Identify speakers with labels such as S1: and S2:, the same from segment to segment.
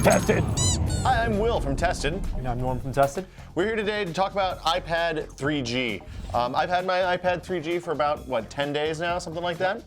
S1: Tested.
S2: Hi, I'm Will from Tested.
S1: And I'm Norm from Tested.
S2: We're here today to talk about iPad 3G. I've had my iPad 3G for about, 10 days now, something like that.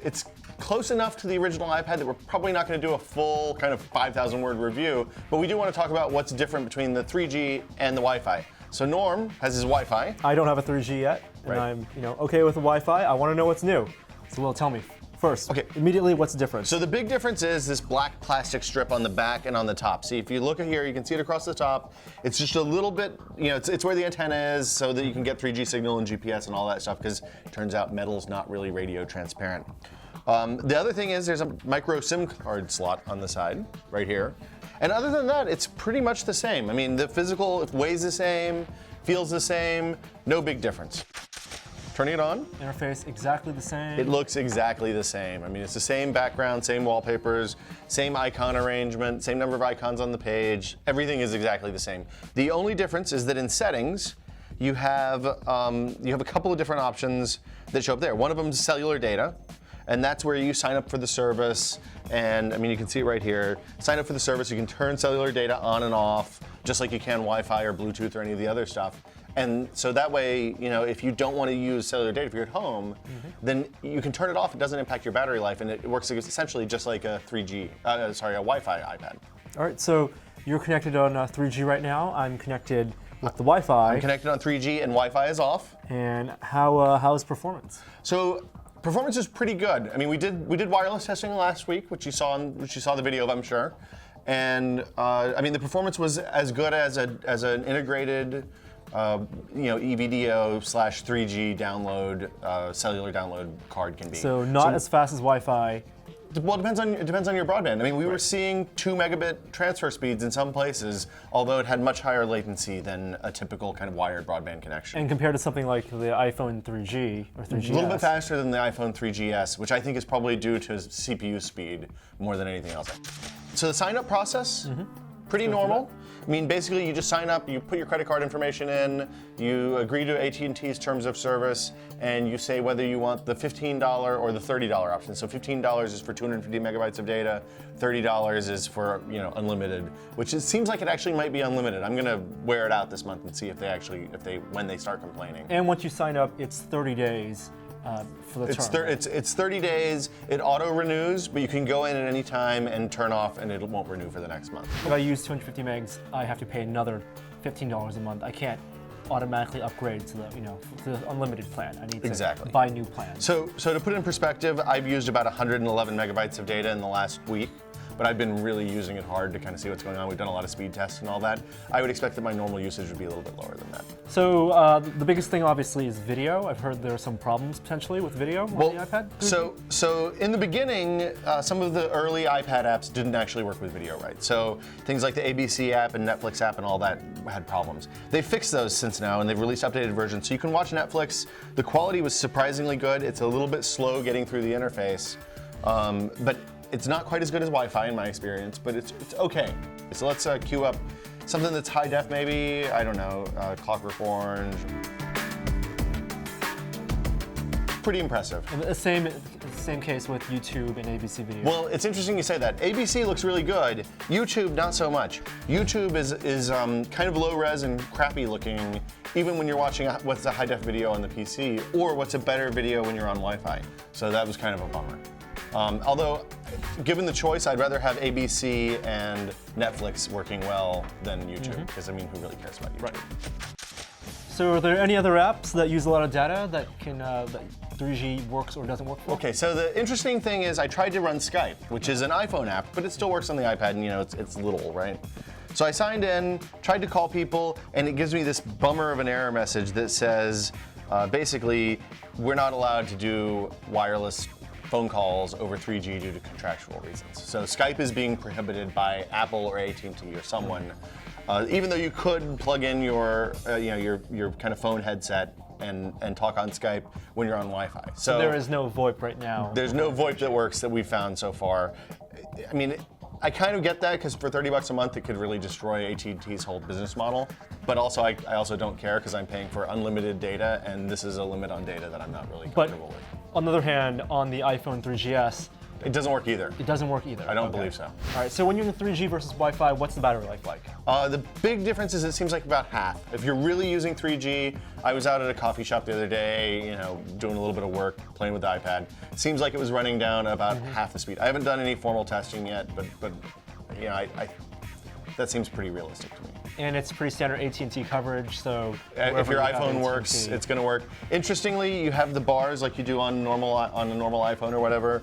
S2: It's close enough to the original iPad that we're probably not going to do a full kind of 5,000 word review, but we do want to talk about what's different between the 3G and the Wi-Fi. So Norm has his Wi-Fi.
S1: I don't have a 3G yet, and
S2: Right.
S1: I'm okay with the Wi-Fi. I want to know what's new. So Will, tell me first.
S2: Okay.
S1: Immediately, what's the difference?
S2: So the big difference is this black plastic strip on the back and on the top. See, if you look at here, you can see it across the top. It's just a little bit, it's where the antenna is so that you can get 3G signal and GPS and all that stuff, because it turns out metal's not really radio transparent. The other thing is there's a micro SIM card slot on the side, right here. And other than that, it's pretty much the same. I mean, the physical weighs the same, feels the same, no big difference. Turning it on.
S1: Interface exactly the same.
S2: It looks exactly the same. I mean, it's the same background, same wallpapers, same icon arrangement, same number of icons on the page. Everything is exactly the same. The only difference is that in settings, you have a couple of different options that show up there. One of them is cellular data, and that's where you sign up for the service. And I mean, you can see it right here. Sign up for the service, you can turn cellular data on and off, just like you can Wi-Fi or Bluetooth or any of the other stuff. And so that way, if you don't want to use cellular data, if you're at home, then you can turn it off. It doesn't impact your battery life, and it works essentially just like a a Wi-Fi iPad.
S1: All right, so you're connected on 3G right now. I'm connected with the Wi-Fi.
S2: I'm connected on 3G, and Wi-Fi is off.
S1: And how is performance?
S2: So performance is pretty good. I mean, we did wireless testing last week, which you saw the video of, I'm sure. And I mean, the performance was as good as an integrated EVDO/3G download, cellular download card can be.
S1: So not as fast as Wi-Fi.
S2: Well, it depends on your broadband. I mean, we were seeing 2 megabit transfer speeds in some places, although it had much higher latency than a typical kind of wired broadband connection.
S1: And compared to something like the iPhone 3G or 3GS.
S2: A little bit faster than the iPhone 3GS, which I think is probably due to CPU speed more than anything else. So the sign-up process, pretty normal. I mean, basically, you just sign up, you put your credit card information in, you agree to AT&T's terms of service, and you say whether you want the $15 or the $30 option. So $15 is for 250 megabytes of data, $30 is for unlimited, which seems like it actually might be unlimited. I'm gonna wear it out this month and see when they start complaining.
S1: And once you sign up, it's 30 days. For the term.
S2: It's 30 days. It auto renews, but you can go in at any time and turn off, and it won't renew for the next month.
S1: If I use 250 megs, I have to pay another $15 a month. I can't automatically upgrade to the unlimited plan. I need to buy new plans.
S2: So to put it in perspective, I've used about 111 megabytes of data in the last week. But I've been really using it hard to kind of see what's going on. We've done a lot of speed tests and all that. I would expect that my normal usage would be a little bit lower than that.
S1: So the biggest thing obviously is video. I've heard there are some problems potentially with video on the iPad.
S2: So in the beginning, some of the early iPad apps didn't actually work with video right. So things like the ABC app and Netflix app and all that had problems. They've fixed those since now, and they've released updated versions. So you can watch Netflix. The quality was surprisingly good. It's a little bit slow getting through the interface, but it's not quite as good as Wi-Fi in my experience, but it's okay. So let's queue up something that's high def maybe, I don't know, Clockwork Orange. Pretty impressive.
S1: And the same case with YouTube and ABC Video.
S2: Well, it's interesting you say that. ABC looks really good. YouTube, not so much. YouTube is kind of low res and crappy looking, even when you're watching what's a high def video on the PC, or what's a better video when you're on Wi-Fi. So that was kind of a bummer. Although, given the choice, I'd rather have ABC and Netflix working well than YouTube, because I mean, who really cares about YouTube?
S1: Right. So are there any other apps that use a lot of data that can that 3G works or doesn't work for?
S2: Okay, so the interesting thing is I tried to run Skype, which is an iPhone app, but it still works on the iPad, and it's little, right? So I signed in, tried to call people, and it gives me this bummer of an error message that says, basically, we're not allowed to do wireless phone calls over 3G due to contractual reasons. So Skype is being prohibited by Apple or AT&T or someone, even though you could plug in your kind of phone headset and talk on Skype when you're on Wi-Fi. So
S1: there is no VoIP right now.
S2: There's no VoIP that works that we've found so far. I mean, I kind of get that, because for $30 a month, it could really destroy AT&T's whole business model. But also, I also don't care, because I'm paying for unlimited data, and this is a limit on data that I'm not really comfortable with.
S1: On the other hand, on the iPhone 3GS,
S2: It doesn't work either.
S1: It doesn't work either.
S2: I don't believe so.
S1: All right, so when you're in 3G versus Wi-Fi, what's the battery life like?
S2: The big difference is it seems like about half. If you're really using 3G, I was out at a coffee shop the other day, doing a little bit of work, playing with the iPad. It seems like it was running down about half the speed. I haven't done any formal testing yet, but that seems pretty realistic to me.
S1: And it's pretty standard AT&T coverage, so
S2: if your iPhone works, it's going to work. Interestingly, you have the bars like you do on a normal iPhone or whatever.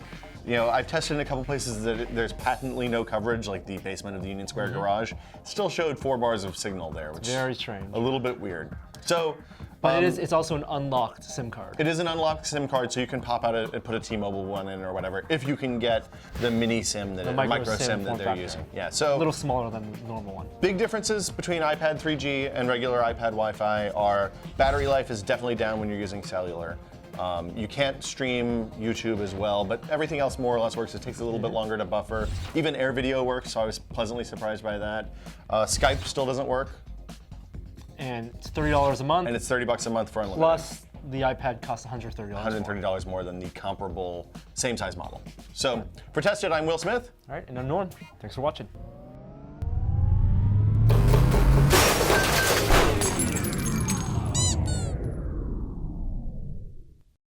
S2: I've tested in a couple places that there's patently no coverage, like the basement of the Union Square garage. Still showed 4 bars of signal there, which
S1: very strange.
S2: A little bit weird. So,
S1: but it's also an unlocked SIM card.
S2: It is an unlocked SIM card, so you can pop out and put a T-Mobile one in or whatever, if you can get the mini SIM micro SIM that they're using. Yeah, so
S1: a little smaller than the normal one.
S2: Big differences between iPad 3G and regular iPad Wi-Fi are battery life is definitely down when you're using cellular. You can't stream YouTube as well, but everything else more or less works. It takes a little bit longer to buffer. Even AirVideo works, so I was pleasantly surprised by that. Skype still doesn't work.
S1: And it's $30 a month.
S2: And it's $30 a month for unlimited.
S1: Plus, the iPad costs $130
S2: $130 more than the comparable same size model. So, for Tested, I'm Will Smith.
S1: All right, and I'm Norm. Thanks for watching.